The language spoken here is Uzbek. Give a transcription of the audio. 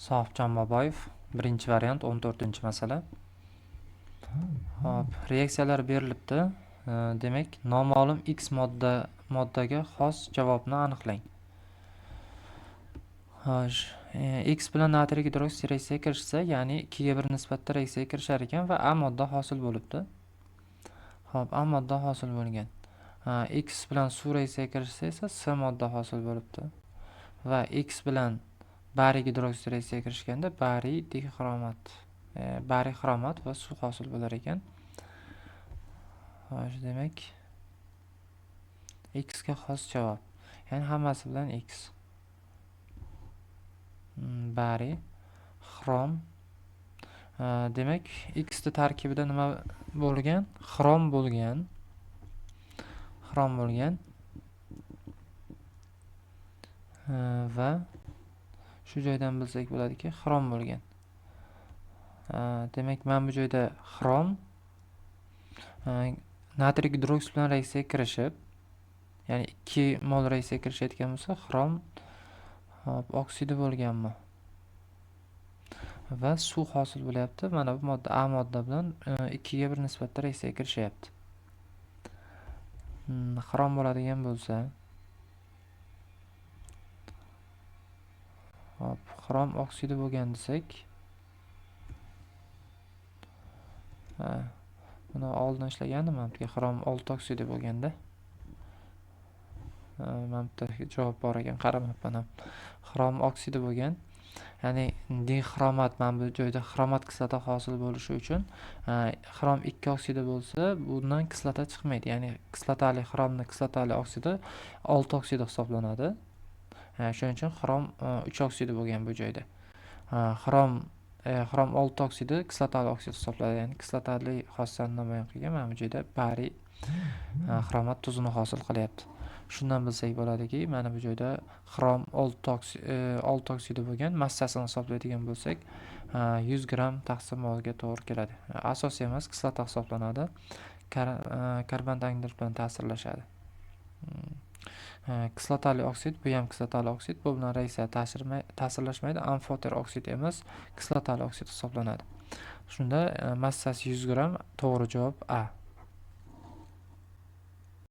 Sohibjon Boboyev, birinchi variant 14-masala. Hop, reaksiyalar berilibdi. Demak, noma'lum X moddaga xos javobni aniqlang. Xo'sh, X bilan natriy gidroksid reaksiyaga kirishsa, ya'ni 2 ga 1 nisbatda reaksiyaga kirishar ekan va A modda hosil bo'libdi. Hop, A modda hosil bo'lgan. X bilan suv reaksiyaga kirishsa esa S modda hosil bo'libdi. Va X bilan bariy gidroksid reaksiyaga kirishganda bariy dixromat, bariy xromat va suv hosil bo'lar ekan. Xo'sh, demak X ga xos javob, ya'ni hammasi bilan X. Bariy, xrom. Demak, X tarkibida nima bo'lgan? Xrom bo'lgan. Va shu joydan bilsak bo'ladiki, xrom bo'lgan. Demak, men bu joyda xrom natriy gidroksid bilan reaksiyaga kirishib, ya'ni 2 mol reaksiyaga kirishayotgan bo'lsa, xrom oksidi bo'lganmi? Va suv hosil bo'lyapti. Mana bu modda A modda bilan 2 ga 1 nisbatda reaksiyaga kirishyapti. Xrom bo'ladigan bo'lsa, hop, xrom oksidi bo'lgan desak, buni oldin ishlagandim, menga xrom 6 oksidi bo'lganda. Men bitta javob bor ekan, qaramabman ham. Xrom oksidi bo'lgan. Ya'ni dixromat, men bu joyda xromat kislota hosil bo'lishi uchun xrom 2 oksidi bo'lsa, bundan kislota chiqmaydi. Ya'ni kislotali xromni kislotali oksidi 6 oksidi hisoblanadi. Shuning uchun xrom 3 oksidi bo'lgan bu joyda. Xrom 6 oksidi kislotali oksid hisoblanadi. Ya'ni kislotali xossani namoyon qilgan. Mana bu joyda bariy xromat tuzini hosil qilyapti. Shundan bilsak bo'ladiki, mana bu joyda xrom 6 oksidi bo'lgan. Massasini hisoblaydigan bo'lsak, 100 gram taqsim molga to'g'ri keladi. Asosiy emas, kislota hisoblanadi. Karbon dioksid bilan ta'sirlashadi. Kislotali oksid, bu ham kislotali oksid, bu bilan reaksiya ta'sirlashmaydi. Amfoter oksid emas, kislotali oksid hisoblanadi. Shunda massasi 100 gram, to'g'ri javob A.